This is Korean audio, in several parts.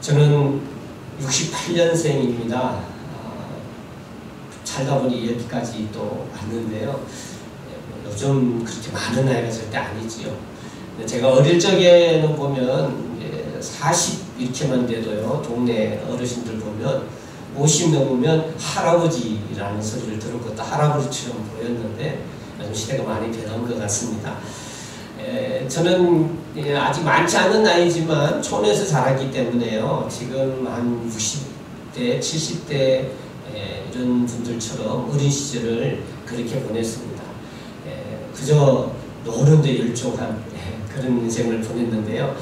저는 68년생입니다. 살다 보니 여기까지 또 왔는데요. 요즘 그렇게 많은 나이가 절대 아니지요. 제가 어릴 적에는 보면 40 이렇게만 돼도요, 동네 어르신들 보면 50 넘으면 할아버지라는 소리를 들었고 또 할아버지처럼 보였는데 요즘 시대가 많이 변한 것 같습니다. 저는 아직 많지 않은 나이지만 촌에서 자랐기 때문에요. 지금 한 60대, 70대 이런 분들처럼 어린 시절을 그렇게 보냈습니다. 그저 노는 데 일종한 그런 인생을 보냈는데요.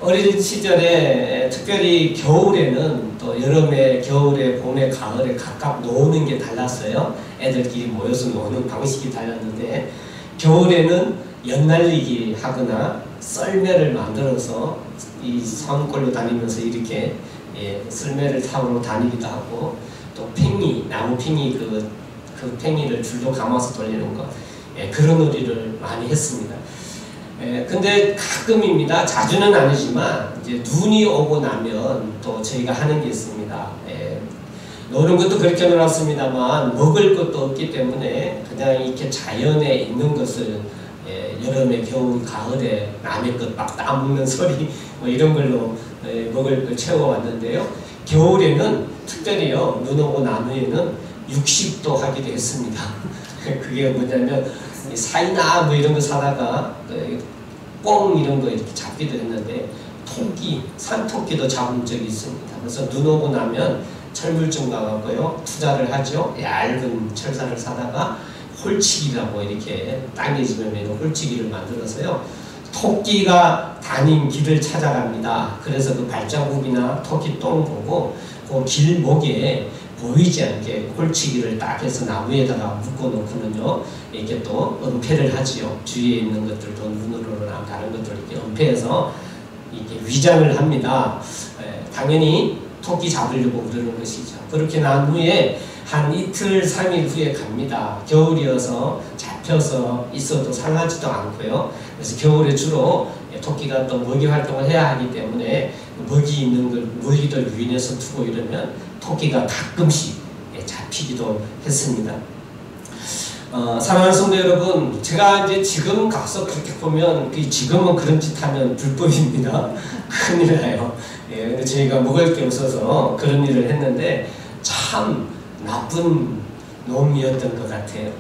어린 시절에 특별히 겨울에는 또 여름에, 겨울에, 봄에, 가을에 각각 노는 게 달랐어요. 애들끼리 모여서 노는 방식이 달랐는데 겨울에는 연날리기 하거나 썰매를 만들어서 이 산골로 다니면서 이렇게 썰매를 타고 다니기도 하고 또 팽이, 나무 팽이 그 팽이를 줄로 감아서 돌리는 것 그런 놀이를 많이 했습니다. 근데 가끔입니다. 자주는 아니지만 이제 눈이 오고 나면 또 저희가 하는 게 있습니다. 노는 것도 그렇게 놀았습니다만 먹을 것도 없기 때문에 그냥 이렇게 자연에 있는 것을 여름에, 겨울, 가을에 남의 것 막 따먹는 소리 뭐 이런 걸로 먹을 걸 채워왔는데요. 겨울에는 특별히요, 눈 오고 난 후에는 육식도 하기도 했습니다. 그게 뭐냐면 사이나 뭐 이런 거 사다가 꽁 이런 거 이렇게 잡기도 했는데 토끼, 산토끼도 잡은 적이 있습니다. 그래서 눈 오고 나면 철물점 가고요, 투자를 하죠. 얇은 철사를 사다가 홀치기라고 이렇게 땅에 집으면 홀치기를 만들어서요. 토끼가 다닌 길을 찾아갑니다. 그래서 그 발자국이나 토끼 똥 보고 그 길목에 보이지 않게 홀치기를 딱 해서 나무에다가 묶어놓고는요, 이렇게 또 은폐를 하지요. 주위에 있는 것들도 눈으로나 다른 것들을 이렇게 은폐해서 이렇게 위장을 합니다. 당연히 토끼 잡으려고 그러는 것이죠. 그렇게 난 후에 한 이틀, 3일 후에 갑니다. 겨울이어서 잡혀서 있어도 상하지도 않고요. 그래서 겨울에 주로 토끼가 또 먹이 활동을 해야 하기 때문에 먹이 있는 걸 먹이를 유인해서 두고 이러면 토끼가 가끔씩 잡히기도 했습니다. 사랑하는 성도 여러분, 제가 이제 지금 가서 그렇게 보면 지금은 그런 짓 하면 불법입니다. 큰일 나요. 근데 저희가 먹을 게 없어서 그런 일을 했는데 참 나쁜 놈이었던 것 같아요.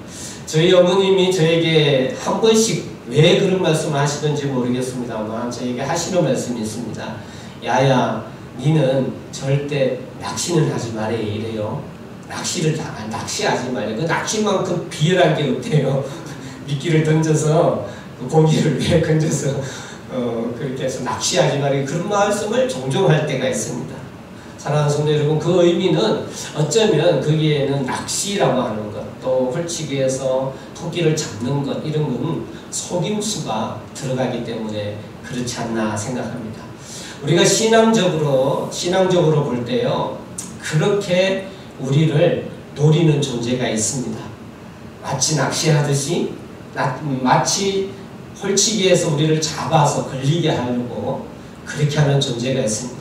저희 어머님이 저에게 한 번씩 왜 그런 말씀을 하시는지 모르겠습니다만 저에게 하시는 말씀이 있습니다. 야야, 니는 절대 낚시는 하지 말아야 이래요. 낚시하지 말아요. 그 낚시만큼 비열한 게 없대요. 미끼를 던져서 고기를 왜 건져서 그렇게 해서 낚시하지 말아요. 그런 말씀을 종종 할 때가 있습니다. 사랑하는 성도 여러분, 그 의미는 어쩌면 거기에는 낚시라고 하는 것, 또 홀치기에서 토끼를 잡는 것, 이런 건 속임수가 들어가기 때문에 그렇지 않나 생각합니다. 우리가 신앙적으로 볼 때요, 그렇게 우리를 노리는 존재가 있습니다. 마치 낚시하듯이, 마치 홀치기에서 우리를 잡아서 걸리게 하려고 그렇게 하는 존재가 있습니다.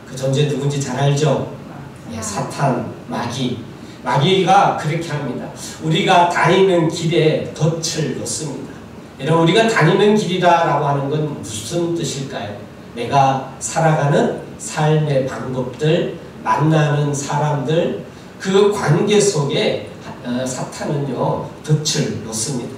그 존재 누군지 잘 알죠? 사탄, 마귀가 그렇게 합니다. 우리가 다니는 길에 덫을 놓습니다. 여러분, 우리가 다니는 길이라고 하는 건 무슨 뜻일까요? 내가 살아가는 삶의 방법들, 만나는 사람들, 그 관계 속에 사탄은요, 덫을 놓습니다.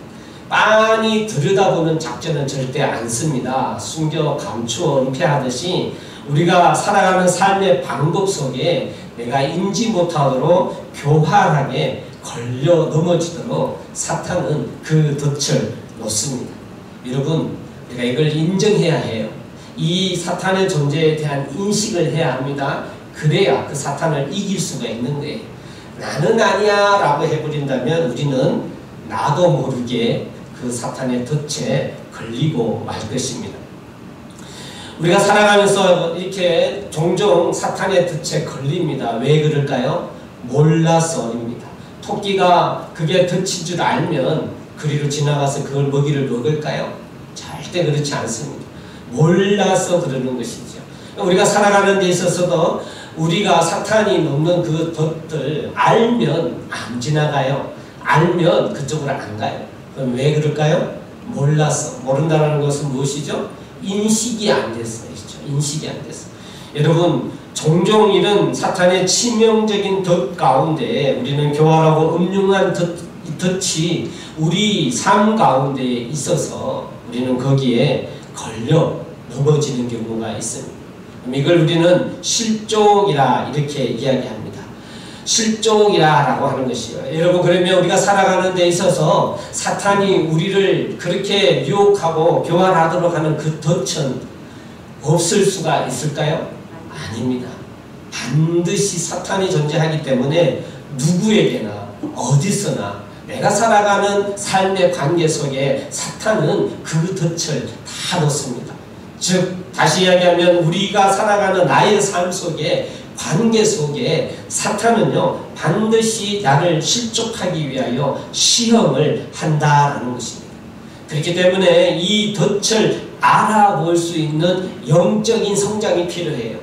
빤히 들여다보는 작전은 절대 안 씁니다. 숨겨 감추어 은폐하듯이 우리가 살아가는 삶의 방법 속에 내가 인지 못하도록 교활하게 걸려 넘어지도록 사탄은 그 덫을 놓습니다. 여러분, 우리가 이걸 인정해야 해요. 이 사탄의 존재에 대한 인식을 해야 합니다. 그래야 그 사탄을 이길 수가 있는 거예요. 나는 아니야 라고 해버린다면 우리는 나도 모르게 그 사탄의 덫에 걸리고 말 것입니다. 우리가 살아가면서 이렇게 종종 사탄의 덫에 걸립니다. 왜 그럴까요? 몰라서입니다. 토끼가 그게 덫인 줄 알면 그리로 지나가서 그걸 먹이를 먹을까요? 절대 그렇지 않습니다. 몰라서 그러는 것이죠. 우리가 살아가는 데 있어서도 우리가 사탄이 놓는 그 덫들 알면 안 지나가요. 알면 그쪽으로 안 가요. 그럼 왜 그럴까요? 몰랐어. 모른다는 것은 무엇이죠? 인식이 안 됐어요. 인식이 안 됐어. 여러분, 종종 이런 사탄의 치명적인 덫 가운데 우리는 교활하고 음흉한 덫이 우리 삶 가운데 있어서 우리는 거기에 걸려 넘어지는 경우가 있습니다. 이걸 우리는 실족이라 이렇게 이야기합니다. 실족이라고 하는 것이요. 여러분, 그러면 우리가 살아가는 데 있어서 사탄이 우리를 그렇게 유혹하고 교활하도록 하는 그 덫은 없을 수가 있을까요? 아닙니다. 반드시 사탄이 존재하기 때문에 누구에게나 어디서나 내가 살아가는 삶의 관계 속에 사탄은 그 덫을 다 놓습니다. 즉 다시 이야기하면 우리가 살아가는 나의 삶 속에 관계 속에 사탄은요 반드시 나를 실족하기 위하여 시험을 한다라는 것입니다. 그렇기 때문에 이 덫을 알아볼 수 있는 영적인 성장이 필요해요.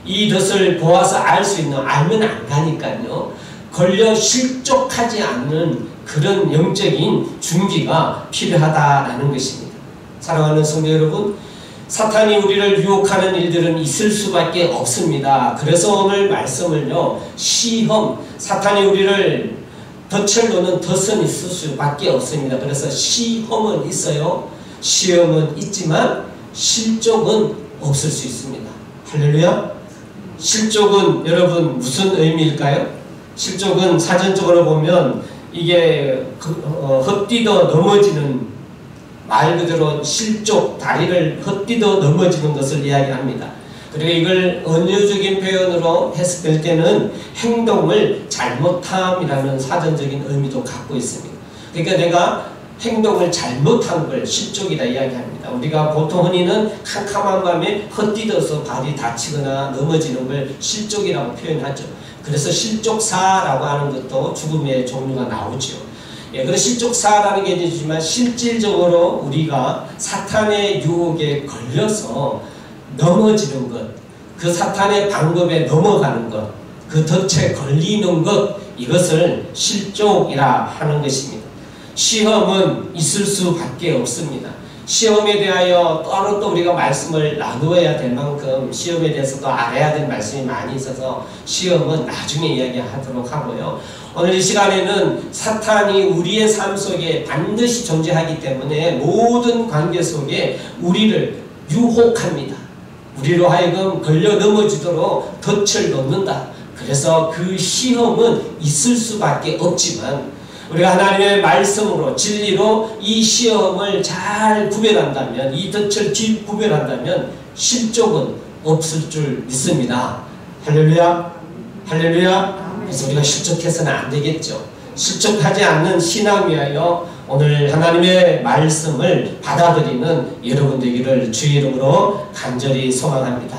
이 덫을 보아서 알 수 있는, 알면 안 가니까요 걸려 실족하지 않는 그런 영적인 준비가 필요하다라는 것입니다. 사랑하는 성도 여러분, 사탄이 우리를 유혹하는 일들은 있을 수밖에 없습니다. 그래서 오늘 말씀을요 시험, 사탄이 우리를 덫을 놓는 덫은 있을 수밖에 없습니다. 그래서 시험은 있어요. 시험은 있지만 실족은 없을 수 있습니다. 할렐루야. 실족은 여러분 무슨 의미일까요? 실족은 사전적으로 보면 이게 헛디뎌 넘어지는, 말 그대로 실족, 다리를 헛디뎌 넘어지는 것을 이야기합니다. 그리고 이걸 언어적인 표현으로 했을 때는 행동을 잘못함이라는 사전적인 의미도 갖고 있습니다. 그러니까 내가 행동을 잘못한 걸 실족이다 이야기합니다. 우리가 보통 흔히는 캄캄한 밤에 헛디뎌서 발이 다치거나 넘어지는 걸 실족이라고 표현하죠. 그래서 실족사라고 하는 것도 죽음의 종류가 나오죠. 예, 그래서 실족사라는 게 있지만 실질적으로 우리가 사탄의 유혹에 걸려서 넘어지는 것, 그 사탄의 방법에 넘어가는 것, 그 덫에 걸리는 것, 이것을 실족이라 하는 것입니다. 시험은 있을 수밖에 없습니다. 시험에 대하여 따로 또 우리가 말씀을 나누어야 될 만큼 시험에 대해서도 알아야 될 말씀이 많이 있어서 시험은 나중에 이야기하도록 하고요. 오늘 이 시간에는 사탄이 우리의 삶 속에 반드시 존재하기 때문에 모든 관계 속에 우리를 유혹합니다. 우리로 하여금 걸려 넘어지도록 덫을 놓는다. 그래서 그 시험은 있을 수밖에 없지만 우리가 하나님의 말씀으로 진리로 이 시험을 잘 구별한다면, 이 덫을 구별한다면 실족은 없을 줄 믿습니다. 할렐루야. 할렐루야. 그래서 우리가 실족해서는 안 되겠죠. 실족하지 않는 신앙 위하여 오늘 하나님의 말씀을 받아들이는 여러분 되기를 주의 이름으로 간절히 소망합니다.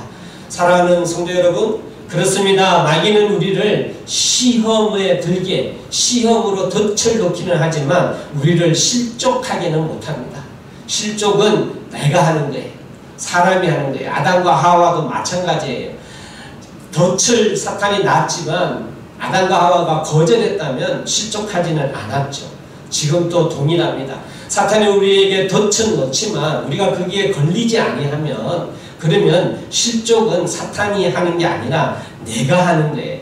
사랑하는 성도 여러분, 그렇습니다. 마귀는 우리를 시험에 들게, 시험으로 덫을 놓기는 하지만 우리를 실족하게는 못합니다. 실족은 내가 하는 거예요. 사람이 하는 거예요. 아담과 하와도 마찬가지예요. 덫을 사탄이 놨지만 아담과 하와가 거절했다면 실족하지는 않았죠. 지금도 동일합니다. 사탄이 우리에게 덫은 놓지만 우리가 거기에 걸리지 아니하면, 그러면 실족은 사탄이 하는 게 아니라 내가 하는 거예요.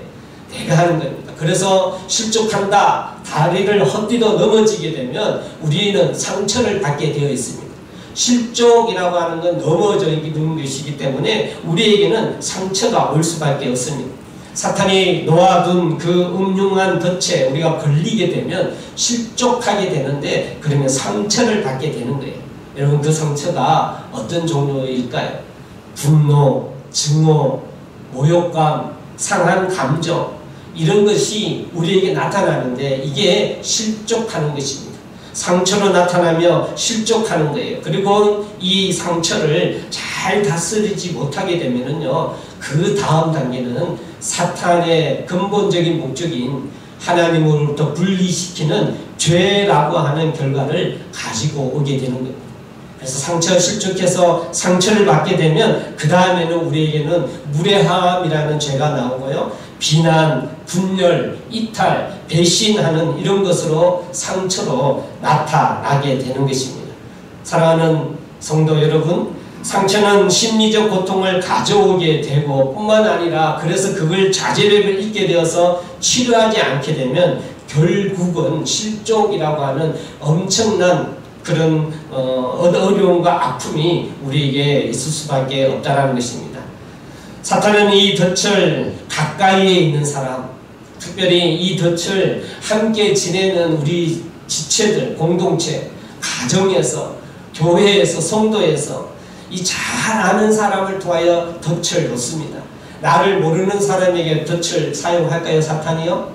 내가 하는 겁니다. 그래서 실족한다, 다리를 헛디뎌 넘어지게 되면 우리는 상처를 받게 되어 있습니다. 실족이라고 하는 건 넘어져 있는 것이기 때문에 우리에게는 상처가 올 수밖에 없습니다. 사탄이 놓아둔 그 음흉한 덫에 우리가 걸리게 되면 실족하게 되는데, 그러면 상처를 받게 되는 거예요. 여러분, 그 상처가 어떤 종류일까요? 분노, 증오, 모욕감, 상한 감정, 이런 것이 우리에게 나타나는데 이게 실족하는 것입니다. 상처로 나타나며 실족하는 거예요. 그리고 이 상처를 잘 다스리지 못하게 되면은요, 그 다음 단계는 사탄의 근본적인 목적인 하나님으로부터 분리시키는 죄라고 하는 결과를 가지고 오게 되는 겁니다. 그래서 상처 실족해서 상처를 받게 되면 그 다음에는 우리에게는 무례함이라는 죄가 나오고요. 비난, 분열, 이탈, 배신하는 이런 것으로 상처로 나타나게 되는 것입니다. 사랑하는 성도 여러분, 상처는 심리적 고통을 가져오게 되고 뿐만 아니라 그래서 그걸 자제력을 잃게 되어서 치료하지 않게 되면 결국은 실족이라고 하는 엄청난 그런 어려움과 아픔이 우리에게 있을 수밖에 없다는 것입니다. 사탄은 이 덫을 가까이에 있는 사람, 특별히 이 덫을 함께 지내는 우리 지체들, 공동체, 가정에서, 교회에서, 성도에서 이 잘 아는 사람을 통하여 덫을 놓습니다. 나를 모르는 사람에게 덫을 사용할까요, 사탄이요?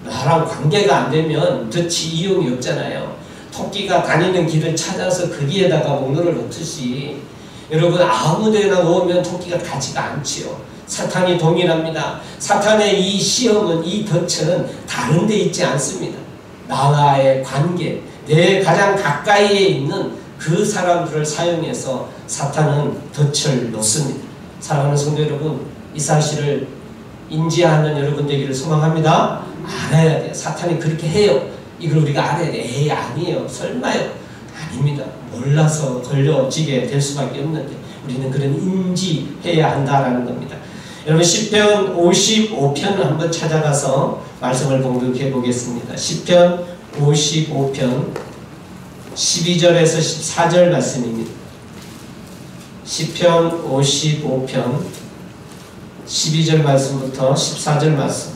나랑 관계가 안 되면 덫이 이용이 없잖아요. 토끼가 다니는 길을 찾아서 거기에다가 목로를 놓듯이 여러분 아무데나 놓으면 토끼가 가지가 않지요. 사탄이 동일합니다. 사탄의 이 시험은, 이 덫은 다른 데 있지 않습니다. 나와의 관계, 내 가장 가까이에 있는 그 사람들을 사용해서 사탄은 덫을 놓습니다. 사랑하는 성도 여러분, 이 사실을 인지하는 여러분 되기를 소망합니다. 알아야 돼요. 사탄이 그렇게 해요. 이걸 우리가 알아야 돼. 에이, 아니에요. 설마요. 아닙니다. 몰라서 걸려지게 될 수밖에 없는데 우리는 그런 인지해야 한다라는 겁니다. 여러분 시편 55편을 한번 찾아가서 말씀을 공독해 보겠습니다. 시편 55편 12절에서 14절 말씀입니다. 시편 55편 12절 말씀부터 14절 말씀.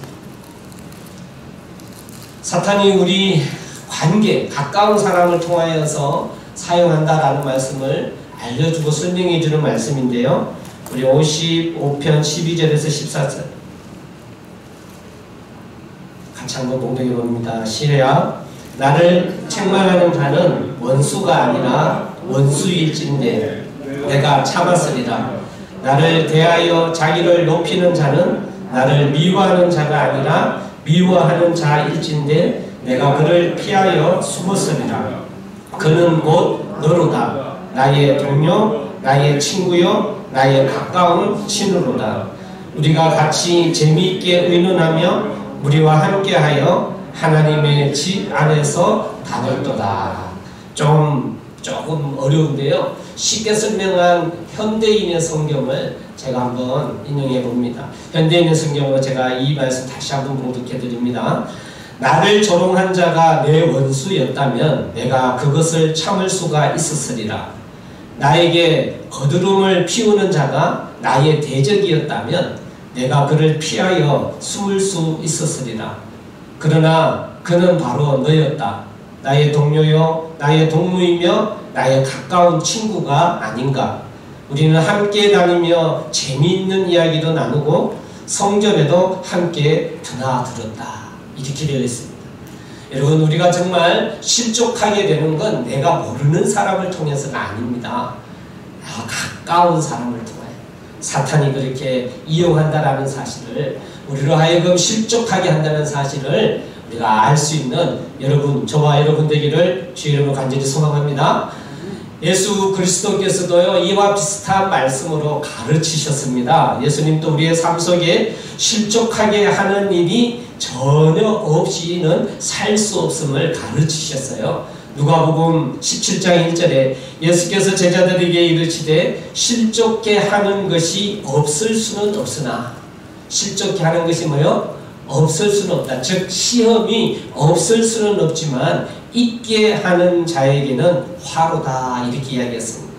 사탄이 우리 관계, 가까운 사람을 통하여서 사용한다라는 말씀을 알려주고 설명해 주는 말씀인데요. 우리 55편 12절에서 14절 같이 한번 공독해 봅니다. 시작. 나를 책망하는 자는 원수가 아니라 원수일진데 내가 참았으리라. 나를 대하여 자기를 높이는 자는 나를 미워하는 자가 아니라 미워하는 자일진데 내가 그를 피하여 숨었으리라. 그는 곧 너로다. 나의 동료, 나의 친구요, 나의 가까운 친구로다. 우리가 같이 재미있게 의논하며 우리와 함께하여 하나님의 집 안에서 다녔도다. 조금 어려운데요. 쉽게 설명한 현대인의 성경을 제가 한번 인용해 봅니다. 현대인의 성경으로 제가 이 말씀 다시 한번 공독해 드립니다. 나를 조롱한 자가 내 원수였다면 내가 그것을 참을 수가 있었으리라. 나에게 거드름을 피우는 자가 나의 대적이었다면 내가 그를 피하여 숨을 수 있었으리라. 그러나 그는 바로 너였다. 나의 동료요, 나의 동무이며 나의 가까운 친구가 아닌가. 우리는 함께 다니며 재미있는 이야기도 나누고 성전에도 함께 드나들었다. 이렇게 되어 있습니다. 여러분, 우리가 정말 실족하게 되는 건 내가 모르는 사람을 통해서가 아닙니다. 가까운 사람을 통해 사탄이 그렇게 이용한다라는 사실을, 우리로 하여금 실족하게 한다는 사실을 우리가 알 수 있는 여러분, 저와 여러분 되기를 주의 이름으로 간절히 소망합니다. 예수 그리스도께서도요, 이와 비슷한 말씀으로 가르치셨습니다. 예수님도 우리의 삶 속에 실족하게 하는 일이 전혀 없이는 살 수 없음을 가르치셨어요. 누가복음 17장 1절에 예수께서 제자들에게 이르시되 실족게 하는 것이 없을 수는 없으나, 실족게 하는 것이 뭐요? 없을 수는 없다. 즉 시험이 없을 수는 없지만 있게 하는 자에게는 화로다. 이렇게 이야기했습니다.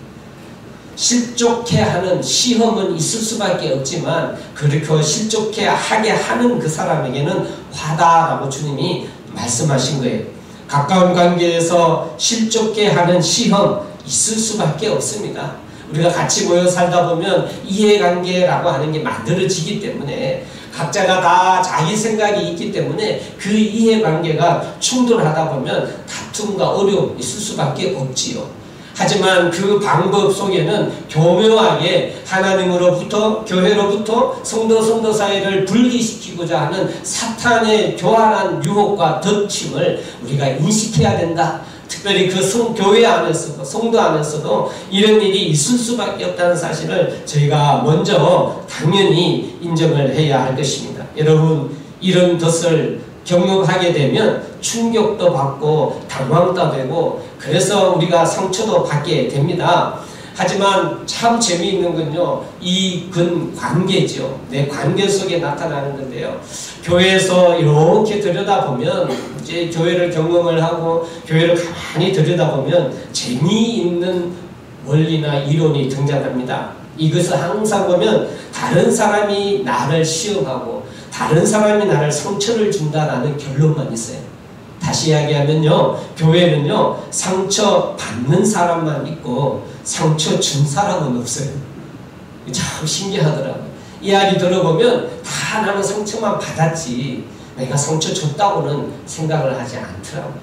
실족해 하는 시험은 있을 수밖에 없지만 그렇게 실족해 하게 하는 그 사람에게는 화다라고 주님이 말씀하신 거예요. 가까운 관계에서 실족해 하는 시험 있을 수밖에 없습니다. 우리가 같이 모여 살다 보면 이해관계라고 하는 게 만들어지기 때문에, 각자가 다 자기 생각이 있기 때문에 그 이해관계가 충돌하다 보면 다툼과 어려움 있을 수밖에 없지요. 하지만 그 방법 속에는 교묘하게 하나님으로부터, 교회로부터 성도 사이를 분리시키고자 하는 사탄의 교활한 유혹과 덮침을 우리가 인식해야 된다. 특별히 그 교회 안에서도, 성도 안에서도 이런 일이 있을 수밖에 없다는 사실을 저희가 먼저 당연히 인정을 해야 할 것입니다. 여러분, 이런 것을 경험하게 되면 충격도 받고 당황도 되고 그래서 우리가 상처도 받게 됩니다. 하지만 참 재미있는 건요, 이 관계죠. 내 관계 속에 나타나는 건데요. 교회에서 이렇게 들여다보면, 이제 교회를 경험을 하고 교회를 가만히 들여다보면 재미있는 원리나 이론이 등장합니다. 이것을 항상 보면 다른 사람이 나를 시험하고 다른 사람이 나를 상처를 준다라는 결론만 있어요. 다시 이야기하면요, 교회는요, 상처 받는 사람만 있고 상처 준 사람은 없어요. 참 신기하더라고요. 이야기 들어보면 다 나는 상처만 받았지 내가 상처 줬다고는 생각을 하지 않더라고요.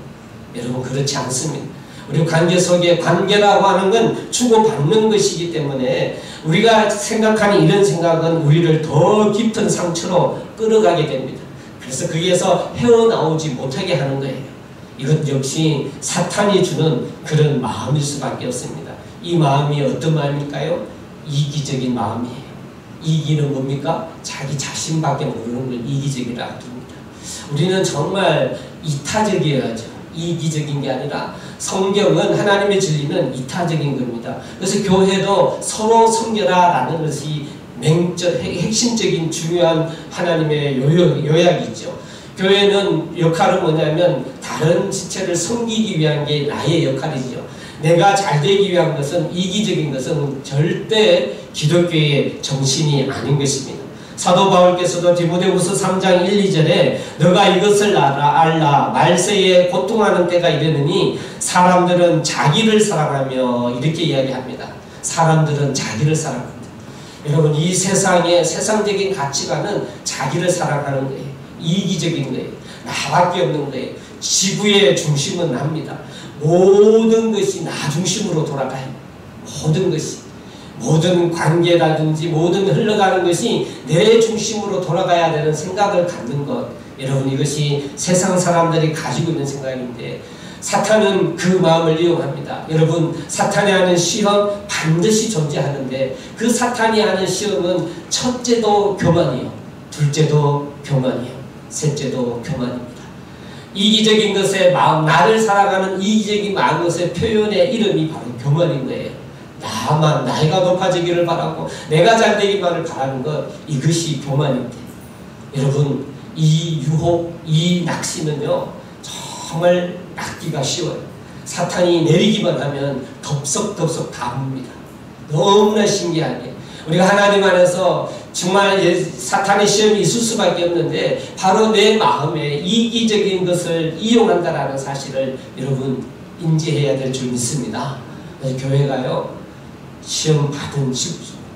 여러분, 그렇지 않습니다. 우리 관계 속에 관계라고 하는 건 주고받는 것이기 때문에 우리가 생각하는 이런 생각은 우리를 더 깊은 상처로 끌어가게 됩니다. 그래서 거기에서 헤어나오지 못하게 하는 거예요. 이것 역시 사탄이 주는 그런 마음일 수밖에 없습니다. 이 마음이 어떤 마음일까요? 이기적인 마음이에요. 이기는 뭡니까? 자기 자신밖에 모르는 걸 이기적이라 합니다. 우리는 정말 이타적이어야죠. 이기적인 게 아니라 성경은, 하나님의 진리는 이타적인 겁니다. 그래서 교회도 서로 섬겨라라는 것이 핵심적인 중요한 하나님의 요약이죠. 교회는 역할은 뭐냐면 다른 지체를 섬기기 위한 게 나의 역할이죠. 내가 잘 되기 위한 것은, 이기적인 것은 절대 기독교의 정신이 아닌 것입니다. 사도 바울께서도 디모데후서 3장 1, 2절에 너가 이것을 알라 말세에 고통하는 때가 이르느니 사람들은 자기를 사랑하며 이렇게 이야기합니다. 사람들은 자기를 사랑합니다. 여러분, 이 세상의 세상적인 가치관은 자기를 사랑하는 거예요. 이기적인 거예요. 나밖에 없는 거예요. 지구의 중심은 납니다. 모든 것이 나 중심으로 돌아가요. 모든 것이. 모든 관계라든지 모든 흘러가는 것이 내 중심으로 돌아가야 되는 생각을 갖는 것. 여러분, 이것이 세상 사람들이 가지고 있는 생각인데 사탄은 그 마음을 이용합니다. 여러분, 사탄이 하는 시험 반드시 존재하는데 그 사탄이 하는 시험은 첫째도 교만이요, 둘째도 교만이요, 셋째도 교만입니다. 이기적인 것의 마음, 나를 살아가는 이기적인 마음 것의 표현의 이름이 바로 교만인 거예요. 나만, 나이가 높아지기를 바라고 내가 잘 되기만을 바라는 것, 이것이 교만인데 여러분, 이 유혹, 이 낙심은요 정말 낚기가 쉬워요. 사탄이 내리기만 하면 덥석덥석 다 봅니다. 너무나 신기하게 우리가 하나님 안에서 정말 사탄의 시험이 있을 수밖에 없는데 바로 내 마음에 이기적인 것을 이용한다라는 사실을 여러분 인지해야 될 줄 믿습니다. 교회가요, 시험 받은,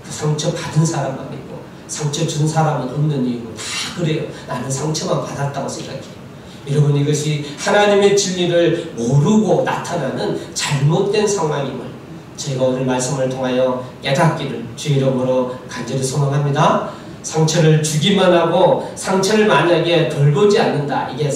상처 받은 사람만 있고 상처 준 사람은 없는 이유고 다 그래요. 나는 상처만 받았다고 생각해요. 여러분, 이것이 하나님의 진리를 모르고 나타나는 잘못된 상황임을 제가 오늘 말씀을 통하여 깨닫기를 주 이름으로 간절히 소망합니다. 상처를 주기만 하고 상처를 만약에 덜 보지 않는다. 이게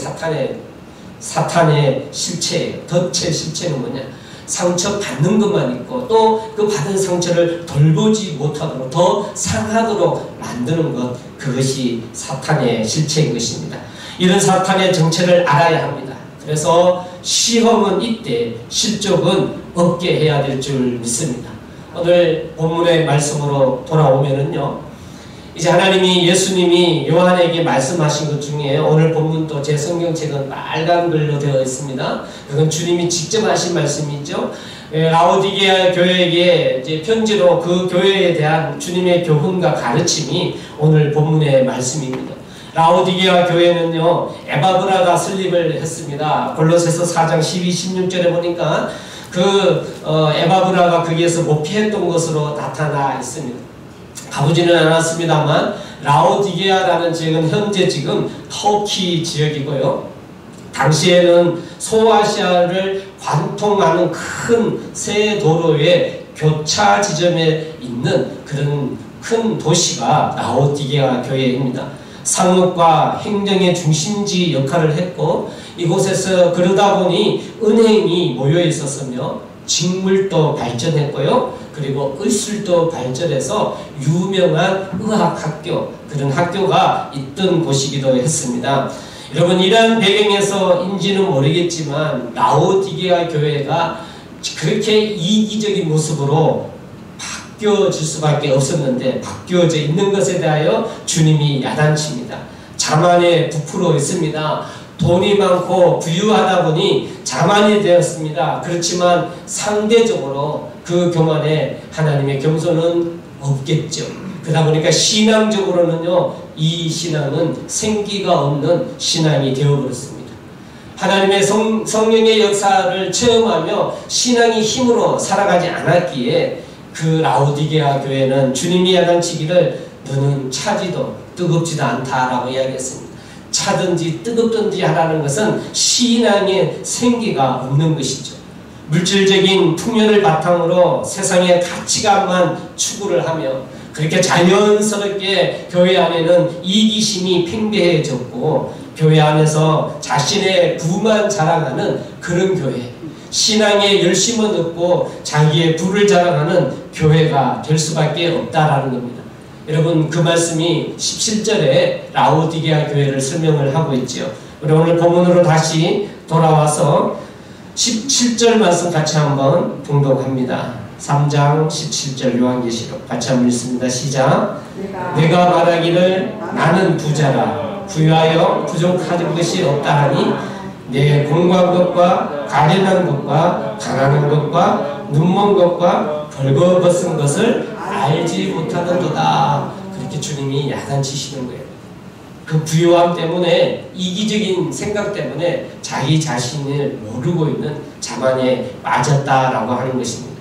사탄의 실체예요. 덫의 실체는 뭐냐? 상처 받는 것만 있고 또 그 받은 상처를 덜 보지 못하도록 더 상하도록 만드는 것, 그것이 사탄의 실체인 것입니다. 이런 사탄의 정체를 알아야 합니다. 그래서 시험은 있되 실족은 없게 해야 될 줄 믿습니다. 오늘 본문의 말씀으로 돌아오면은요, 이제 하나님이, 예수님이 요한에게 말씀하신 것 중에 오늘 본문도 제 성경책은 빨간 글로 되어 있습니다. 그건 주님이 직접 하신 말씀이죠. 라오디게아 교회에게 이제 편지로 그 교회에 대한 주님의 교훈과 가르침이 오늘 본문의 말씀입니다. 라오디게아 교회는요, 에바브라가 설립을 했습니다. 골로새서 4장 12, 16절에 보니까 에바브라가 거기에서 목회했던 것으로 나타나 있습니다. 가보지는 않았습니다만 라오디게아라는 지역은 현재 지금 터키 지역이고요. 당시에는 소아시아를 관통하는 큰 새 도로의 교차 지점에 있는 그런 큰 도시가 라오디게아 교회입니다. 상업과 행정의 중심지 역할을 했고 이곳에서 그러다 보니 은행이 모여 있었으며 직물도 발전했고요. 그리고 의술도 발전해서 유명한 의학학교, 그런 학교가 있던 곳이기도 했습니다. 여러분, 이러한 배경에서인지는 모르겠지만 라오디게아 교회가 그렇게 이기적인 모습으로 바뀌어질 수밖에 없었는데, 바뀌어져 있는 것에 대하여 주님이 야단칩니다. 자만에 부풀어 있습니다. 돈이 많고 부유하다 보니 자만이 되었습니다. 그렇지만 상대적으로 그 교만에 하나님의 겸손은 없겠죠. 그러다 보니까 신앙적으로는요, 이 신앙은 생기가 없는 신앙이 되어버렸습니다. 하나님의 성령의 역사를 체험하며 신앙이 힘으로 살아가지 않았기에 그 라오디게아 교회는 주님이 야단치기를 너는 차지도 뜨겁지도 않다라고 이야기했습니다. 차든지 뜨겁든지 하라는 것은 신앙의 생기가 없는 것이죠. 물질적인 풍요를 바탕으로 세상의 가치관만 추구를 하며 그렇게 자연스럽게 교회 안에는 이기심이 팽배해졌고, 교회 안에서 자신의 부만 자랑하는 그런 교회, 신앙의 열심은 없고 자기의 부를 자랑하는 교회가 될 수밖에 없다라는 겁니다. 여러분, 그 말씀이 17절에 라오디게아 교회를 설명을 하고 있죠. 우리 오늘 본문으로 다시 돌아와서 17절 말씀 같이 한번 봉독합니다. 3장 17절 요한계시록 같이 한번 읽습니다. 시작. 내가 말하기를 나는 부자라 부유하여 부족한 것이 없다 하니 내 공고한 것과 가련한 것과 가난한 것과 눈먼 것과 벌거벗은 것을 알지 못하는도다. 그렇게 주님이 야단치시는 거예요. 그 부유함 때문에, 이기적인 생각 때문에 자기 자신을 모르고 있는 자만에 빠졌다라고 하는 것입니다.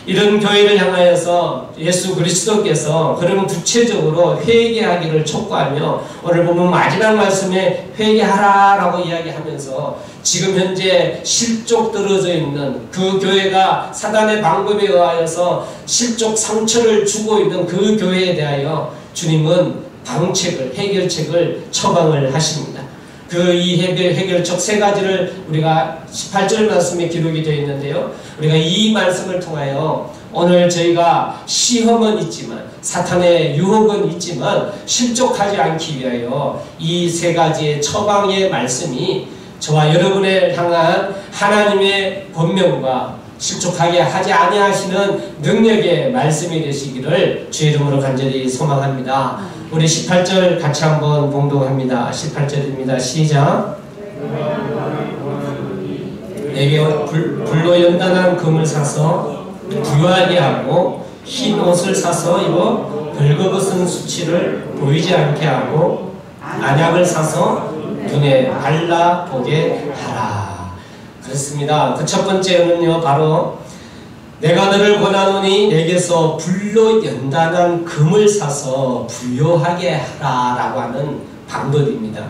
이런 교회를 향하여서 예수 그리스도께서 그러면 구체적으로 회개하기를 촉구하며, 오늘 보면 마지막 말씀에 회개하라라고 이야기하면서 지금 현재 실족 떨어져 있는 그 교회가 사단의 방법에 의하여서 실족 상처를 주고 있는 그 교회에 대하여 주님은 방책을, 해결책을 처방을 하십니다. 그 이 해결책 세 가지를 우리가 18절 말씀에 기록이 되어 있는데요. 우리가 이 말씀을 통하여 오늘 저희가 시험은 있지만, 사탄의 유혹은 있지만 실족하지 않기 위하여 이 세 가지의 처방의 말씀이 저와 여러분을 향한 하나님의 권면과 실족하게 하지 아니하시는 능력의 말씀이 되시기를 주의 이름으로 간절히 소망합니다. 우리 18절 같이 한번 봉독합니다. 18절입니다. 시작. 내게 불로 연단한 금을 사서 부유하게 하고 흰 옷을 사서 입어 벌거벗은 수치를 보이지 않게 하고 안약을 사서 눈에 발라보게 하라. 그렇습니다. 그 첫 번째는요, 바로 내가 너를 권하노니 내게서 불로 연단한 금을 사서 부유하게 하라 라고 하는 방법입니다.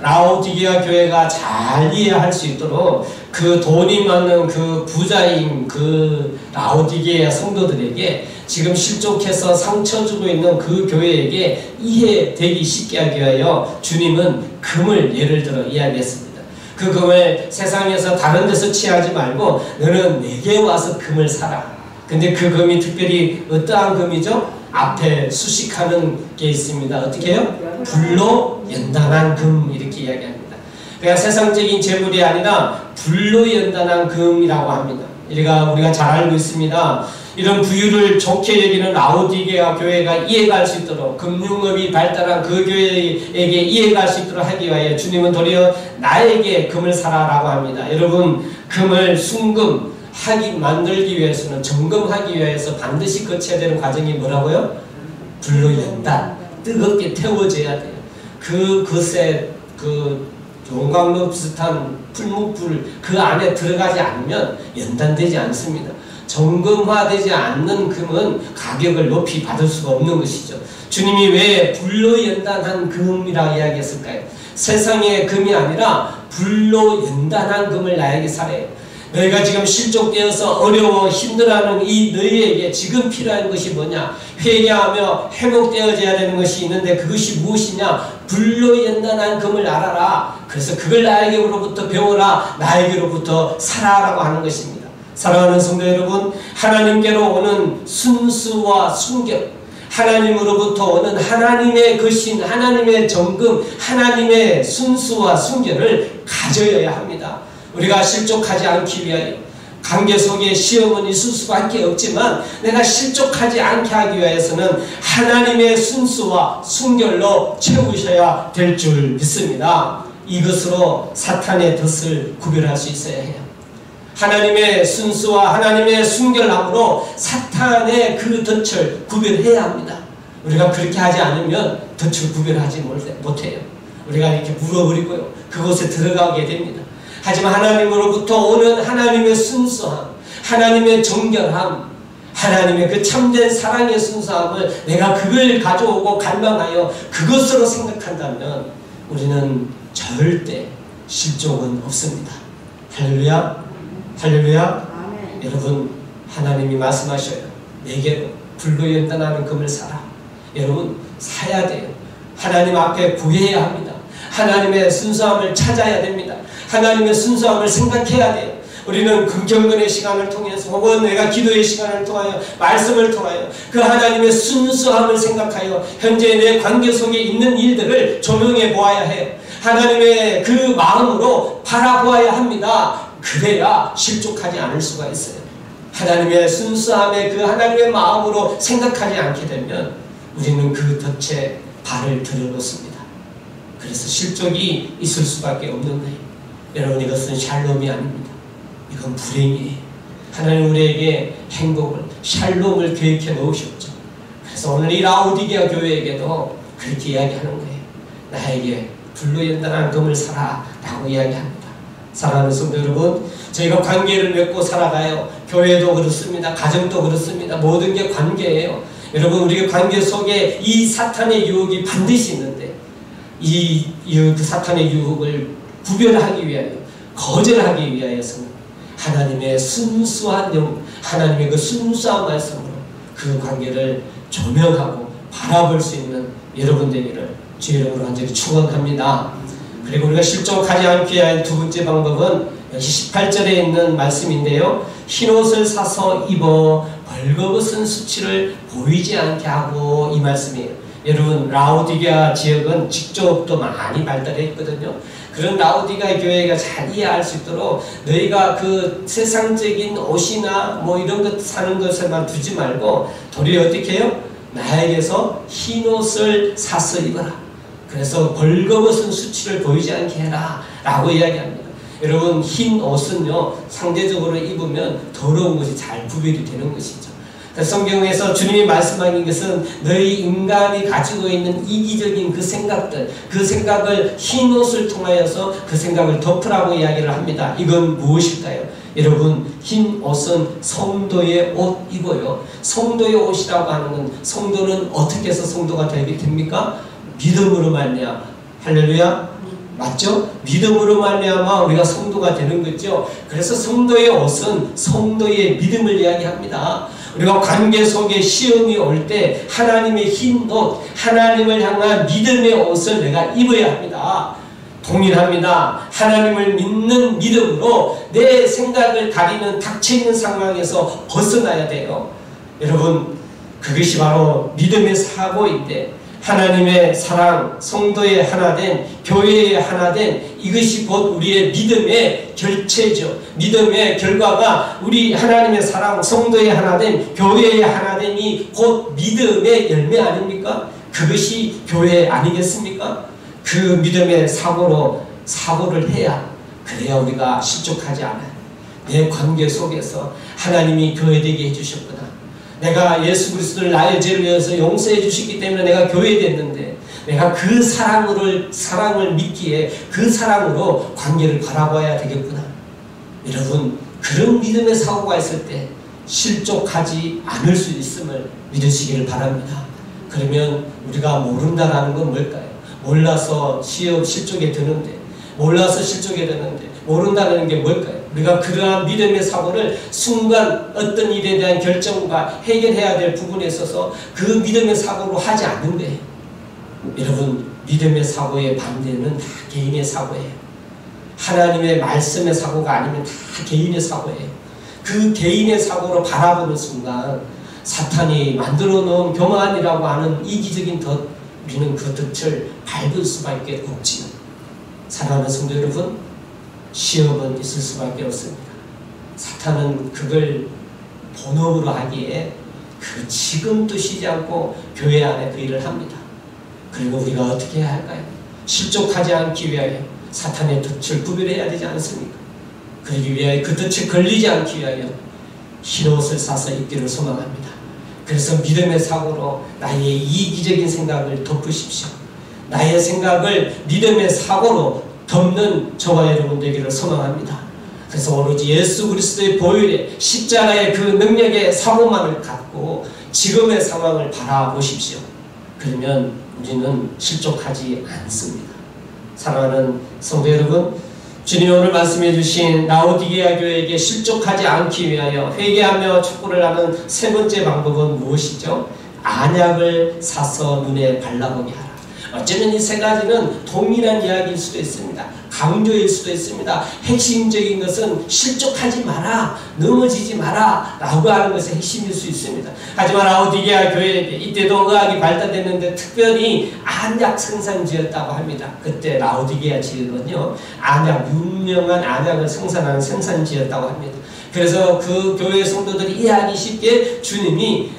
라오디게아 교회가 잘 이해할 수 있도록 그 돈이 많은 그 부자인 그 라오디게아 성도들에게 지금 실족해서 상처 주고 있는 그 교회에게 이해되기 쉽게 하기 위하여 주님은 금을 예를 들어 이야기했습니다. 그 금을 세상에서 다른 데서 취하지 말고 너는 내게 와서 금을 사라. 근데 그 금이 특별히 어떠한 금이죠? 앞에 수식하는 게 있습니다. 어떻게 해요? 불로 연단한 금, 이렇게 이야기합니다. 그러니까 세상적인 재물이 아니라 불로 연단한 금이라고 합니다. 우리가 잘 알고 있습니다. 이런 부유를 좋게 여기는 라오디게아 교회가 이해갈 수 있도록, 금융업이 발달한 그 교회에게 이해갈 수 있도록 하기 위하여 주님은 도리어 나에게 금을 사라라고 합니다. 여러분, 금을 순금하기 만들기 위해서는, 점검하기 위해서 반드시 거쳐야 되는 과정이 뭐라고요? 불로 연단, 뜨겁게 태워져야 돼요. 그것에 용광로 비슷한 풀무불 그 안에 들어가지 않으면 연단되지 않습니다. 점검화되지 않는 금은 가격을 높이 받을 수가 없는 것이죠. 주님이 왜 불로 연단한 금이라고 이야기했을까요? 세상의 금이 아니라 불로 연단한 금을 나에게 사래요. 너희가 지금 실족되어서 어려워 힘들어하는 이 너희에게 지금 필요한 것이 뭐냐? 회개하며 회복되어져야 되는 것이 있는데 그것이 무엇이냐? 불로 연단한 금을 알아라. 그래서 그걸 나에게로부터 배워라. 나에게로부터 살아라고 하는 것입니다. 사랑하는 성도 여러분, 하나님께로 오는 순수와 순결, 하나님으로부터 오는 하나님의 거신, 하나님의 정금, 하나님의 순수와 순결을 가져야 합니다. 우리가 실족하지 않기 위하여 관계 속에 시험은 있을 수밖에 없지만 내가 실족하지 않게 하기 위해서는 하나님의 순수와 순결로 채우셔야 될 줄 믿습니다. 이것으로 사탄의 덫을 구별할 수 있어야 해요. 하나님의 순수와 하나님의 순결함으로 사탄의 그 덫을 구별해야 합니다. 우리가 그렇게 하지 않으면 덫을 구별하지 못해요. 우리가 이렇게 물어버리고요, 그곳에 들어가게 됩니다. 하지만 하나님으로부터 오는 하나님의 순수함, 하나님의 정결함, 하나님의 그 참된 사랑의 순수함을 내가 그걸 가져오고 갈망하여 그것으로 생각한다면 우리는 절대 실족은 없습니다. 할렐루야, 할렐루야. 아멘. 여러분, 하나님이 말씀하셔요. 내게로 불로 연단하는 금을 사라. 여러분, 사야 돼요. 하나님 앞에 구해야 합니다. 하나님의 순수함을 찾아야 됩니다. 하나님의 순수함을 생각해야 돼요. 우리는 금경건의 시간을 통해서 혹은 내가 기도의 시간을 통하여 말씀을 통하여 그 하나님의 순수함을 생각하여 현재 내 관계 속에 있는 일들을 조명해 보아야 해요. 하나님의 그 마음으로 바라보아야 합니다. 그래야 실족하지 않을 수가 있어요. 하나님의 순수함에 그 하나님의 마음으로 생각하지 않게 되면 우리는 그 덫에 발을 들여놓습니다. 그래서 실족이 있을 수밖에 없는 거예요. 여러분, 이것은 샬롬이 아닙니다. 이건 불행이에요. 하나님 우리에게 행복을, 샬롬을 계획해 놓으셨죠. 그래서 오늘 이 라오디게아 교회에게도 그렇게 이야기하는 거예요. 나에게 불로 연단한 금을 사라 라고 이야기합니다. 사랑하는 성도 여러분, 저희가 관계를 맺고 살아가요. 교회도 그렇습니다. 가정도 그렇습니다. 모든 게 관계예요. 여러분, 우리가 관계 속에 이 사탄의 유혹이 반드시 있는데 그 사탄의 유혹을 구별하기 위하여, 거절하기 위하여서는 하나님의 순수한 영, 하나님의 그 순수한 말씀으로 그 관계를 조명하고 바라볼 수 있는 여러분 되기를 주의 이름으로 간절히 축원합니다. 그리고 우리가 실족하지 않기 위한 두 번째 방법은 역시 18절에 있는 말씀인데요. 흰옷을 사서 입어 벌거벗은 수치를 보이지 않게 하고, 이 말씀이에요. 여러분, 라오디게아 지역은 직접도 많이 발달해 있거든요. 그런 라오디게아 교회가 잘 이해할 수 있도록 너희가 그 세상적인 옷이나 뭐 이런 것 사는 것에만 두지 말고 도리어 어떻게 해요? 나에게서 흰옷을 사서 입어라. 그래서 벌거벗은 수치를 보이지 않게 해라 라고 이야기합니다. 여러분, 흰 옷은요 상대적으로 입으면 더러운 것이 잘 구별이 되는 것이죠. 성경에서 주님이 말씀하신 것은 너희 인간이 가지고 있는 이기적인 그 생각들, 그 생각을 흰 옷을 통하여서 그 생각을 덮으라고 이야기를 합니다. 이건 무엇일까요? 여러분, 흰 옷은 성도의 옷이고요. 성도의 옷이라고 하는 건 성도는 어떻게 해서 성도가 되게 됩니까? 믿음으로 말미암아. 할렐루야. 맞죠? 믿음으로 말미암아 우리가 성도가 되는 거죠. 그래서 성도의 옷은 성도의 믿음을 이야기합니다. 우리가 관계 속에 시험이 올 때 하나님의 흰 옷, 하나님을 향한 믿음의 옷을 내가 입어야 합니다. 동일합니다. 하나님을 믿는 믿음으로 내 생각을 가리는 닥쳐있는 상황에서 벗어나야 돼요. 여러분, 그것이 바로 믿음의 사고인데, 하나님의 사랑, 성도의 하나된, 교회의 하나된, 이것이 곧 우리의 믿음의 결체죠. 믿음의 결과가 우리 하나님의 사랑, 성도의 하나된, 교회의 하나됨이 곧 믿음의 열매 아닙니까? 그것이 교회 아니겠습니까? 그 믿음의 사고를 해야, 그래야 우리가 실족하지 않아요. 내 관계 속에서 하나님이 교회되게 해주셨구나. 내가 예수 그리스도를 나의 죄를 위해서 용서해 주셨기 때문에 내가 교회됐는데, 내가 그 사랑을 믿기에 그 사랑으로 관계를 바라봐야 되겠구나. 여러분, 그런 믿음의 사고가 있을 때 실족하지 않을 수 있음을 믿으시기를 바랍니다. 그러면 우리가 모른다라는 건 뭘까요? 몰라서 실족에 드는데, 몰라서 실족에 드는데, 모른다는 게 뭘까요? 우리가 그러한 믿음의 사고를 순간 어떤 일에 대한 결정과 해결해야 될 부분에 있어서 그 믿음의 사고로 하지 않는데, 여러분, 믿음의 사고의 반대는 다 개인의 사고예요. 하나님의 말씀의 사고가 아니면 다 개인의 사고예요. 그 개인의 사고로 바라보는 순간 사탄이 만들어 놓은 교만이라고 하는 이기적인 덫, 우리는 그 덫을 밟을 수밖에 없지요. 사랑하는 성도 여러분, 시험은 있을 수밖에 없습니다. 사탄은 그걸 본업으로 하기에 그 지금도 쉬지 않고 교회 안에 그 일을 합니다. 그리고 우리가 어떻게 해야 할까요? 실족하지 않기 위하여 사탄의 덫을 구별해야 되지 않습니까? 그러기 위하여 그 덫에 걸리지 않기 위하여 흰옷을 사서 입기를 소망합니다. 그래서 믿음의 사고로 나의 이기적인 생각을 덮으십시오. 나의 생각을 믿음의 사고로 덮는 저와 여러분 되기를 소망합니다. 그래서 오로지 예수 그리스도의 보혈의 십자가의 그 능력의 사고만을 갖고 지금의 상황을 바라보십시오. 그러면 우리는 실족하지 않습니다. 사랑하는 성도 여러분, 주님이 오늘 말씀해 주신 라오디게아 교회에게 실족하지 않기 위하여 회개하며 촉구를 하는 세 번째 방법은 무엇이죠? 안약을 사서 눈에 발라보게 하라. 어쩌면 이 세 가지는 동일한 이야기일 수도 있습니다. 강조일 수도 있습니다. 핵심적인 것은 실족하지 마라, 넘어지지 마라 라고 하는 것이 핵심일 수 있습니다. 하지만 라오디게아 교회에게 이때도 의학이 발달됐는데 특별히 안약 생산지였다고 합니다. 그때 라오디게아 지역은요, 안약, 유명한 안약을 생산하는 생산지였다고 합니다. 그래서 그 교회 성도들이 이해하기 쉽게 주님이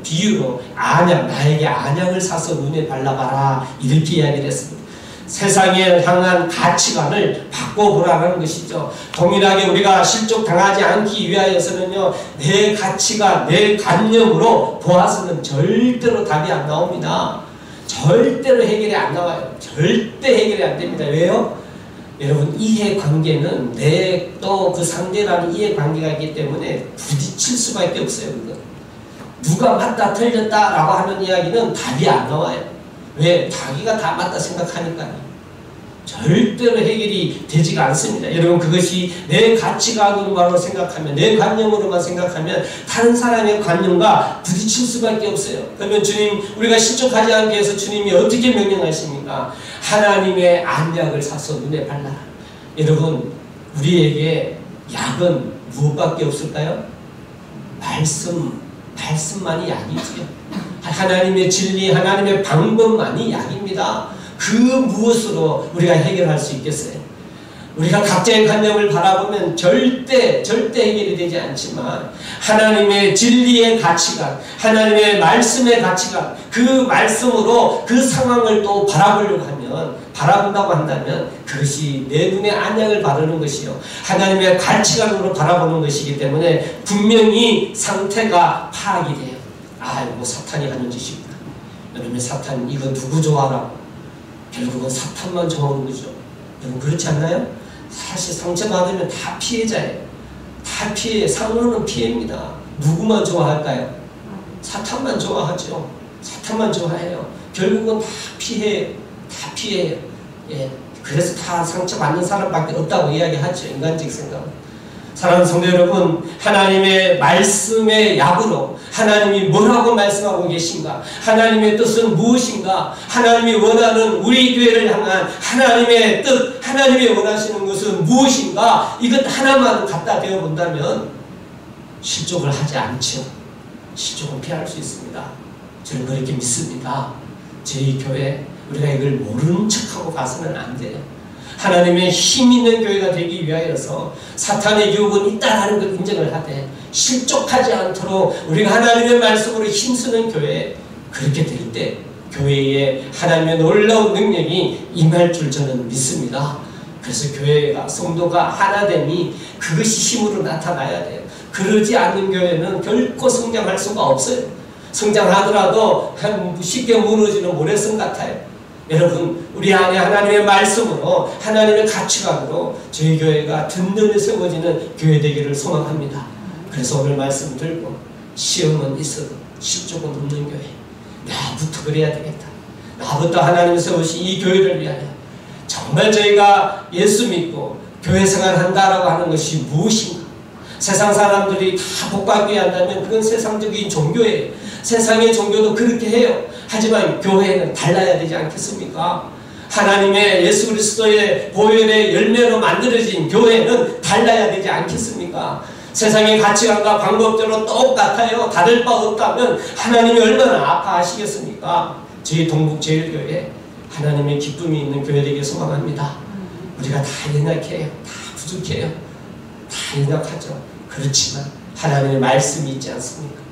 비유로 안약, 나에게 안약을 사서 눈에 발라봐라 이렇게 이야기를 했습니다. 세상에 향한 가치관을 바꿔보라는 것이죠. 동일하게 우리가 실족당하지 않기 위하여서는요, 내 가치가 내 관념으로 보아서는 절대로 답이 안 나옵니다. 절대로 해결이 안 나와요. 절대 해결이 안 됩니다. 왜요? 여러분, 이해관계는 내 또 그 상대라는 이해관계가 있기 때문에 부딪힐 수밖에 없어요. 그건. 누가 맞다 틀렸다 라고 하는 이야기는 답이 안 나와요. 왜? 자기가 다 맞다 생각하니까요. 절대로 해결이 되지가 않습니다. 여러분, 그것이 내 가치관으로만 생각하면, 내 관념으로만 생각하면 다른 사람의 관념과 부딪힐 수밖에 없어요. 그러면 주님, 우리가 실족하지 않기 위해서 주님이 어떻게 명령하십니까? 하나님의 안약을 사서 눈에 발라라. 여러분, 우리에게 약은 무엇밖에 없을까요? 말씀만이 약이지요. 하나님의 진리, 하나님의 방법만이 약입니다. 그 무엇으로 우리가 해결할 수 있겠어요? 우리가 각자의 관념을 바라보면 절대 해결이 되지 않지만 하나님의 진리의 가치관, 하나님의 말씀의 가치관, 그 말씀으로 그 상황을 또 바라본다고 한다면 그것이 내 눈에 안약을 바르는 것이요, 하나님의 가치관으로 바라보는 것이기 때문에 분명히 상태가 파악이 돼요. 이거 사탄이 하는 짓입니다. 여러분, 사탄 이거 누구 좋아하라고? 결국은 사탄만 좋아하는 거죠. 여러분, 그렇지 않나요? 사실 상처받으면 다 피해자예요. 다 피해, 상어는 피해입니다. 누구만 좋아할까요? 사탄만 좋아하죠. 사탄만 좋아해요. 결국은 다 피해요. 예. 그래서 다 상처받는 사람밖에 없다고 이야기하죠. 인간적 생각은. 사랑하는 성도 여러분, 하나님의 말씀의 약으로 하나님이 뭐라고 말씀하고 계신가? 하나님의 뜻은 무엇인가? 하나님이 원하는 우리 교회를 향한 하나님의 뜻, 하나님이 원하시는 것은 무엇인가? 이것 하나만 갖다 대어 본다면 실족을 하지 않죠. 실족은 피할 수 있습니다. 저는 그렇게 믿습니다. 저희 교회, 우리가 이걸 모르는 척하고 가서는 안 돼요. 하나님의 힘 있는 교회가 되기 위하여서 사탄의 유혹은 있다는 걸 인정을 하되 실족하지 않도록 우리가 하나님의 말씀으로 힘쓰는 교회, 그렇게 될 때 교회에 하나님의 놀라운 능력이 임할 줄 저는 믿습니다. 그래서 교회가, 성도가 하나됨이 그것이 힘으로 나타나야 돼요. 그러지 않는 교회는 결코 성장할 수가 없어요. 성장하더라도 쉽게 무너지는 모래성 같아요. 여러분, 우리 안에 하나님의 말씀으로, 하나님의 가치관으로 저희 교회가 든든히 세워지는 교회 되기를 소망합니다. 그래서 오늘 말씀 들고 시험은 있어도 실족은 없는 교회, 나부터 그래야 되겠다. 나부터 하나님 세우신 이 교회를 위하여 정말 저희가 예수 믿고 교회 생활을 한다라고 하는 것이 무엇인가? 세상 사람들이 다 복받게 한다면 그건 세상적인 종교예요. 세상의 종교도 그렇게 해요. 하지만 교회는 달라야 되지 않겠습니까? 하나님의 예수 그리스도의 보혈의 열매로 만들어진 교회는 달라야 되지 않겠습니까? 세상의 가치관과 방법대로 똑같아요. 다를 바 없다면 하나님이 얼마나 아파하시겠습니까? 저희 동북제일교회 하나님의 기쁨이 있는 교회 되길 소망합니다. 우리가 다 연약해요. 다 부족해요. 다 연약하죠. 그렇지만 하나님의 말씀이 있지 않습니까?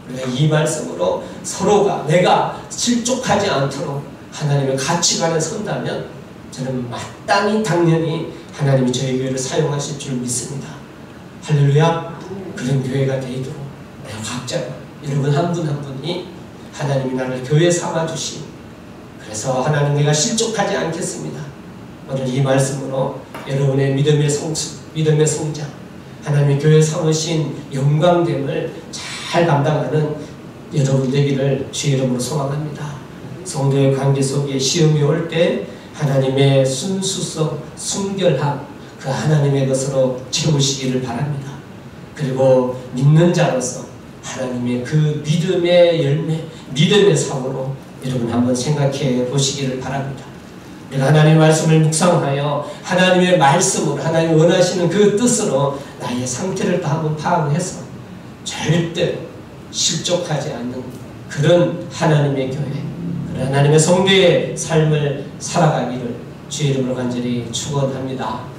우리가 이 말씀으로 서로가 내가 실족하지 않도록 하나님의 가치관에 선다면 저는 마땅히 당연히 하나님이 저희 교회를 사용하실 줄 믿습니다. 할렐루야. 그런 교회가 되도록 내가 각자가 여러분 한 분 한 분이 하나님이 나를 교회 삼아주신, 그래서 하나님 내가 실족하지 않겠습니다. 오늘 이 말씀으로 여러분의 믿음의 성수, 믿음의 성장, 하나님의 교회 삼으신 영광됨을 잘 감당하는 여러분 되기를 주의 이름으로 소망합니다. 성도의 관계 속에 시험이 올 때 하나님의 순수성, 순결함, 그 하나님의 것으로 채우시기를 바랍니다. 그리고 믿는 자로서 하나님의 그 믿음의 열매, 믿음의 삶으로 여러분 한번 생각해 보시기를 바랍니다. 내가 하나님의 말씀을 묵상하여 하나님의 말씀으로 하나님이 원하시는 그 뜻으로 나의 상태를 또 한번 파악해서 절대로 실족하지 않는 그런 하나님의 교회, 그런 하나님의 성도의 삶을 살아가기를 주의 이름으로 간절히 축원합니다.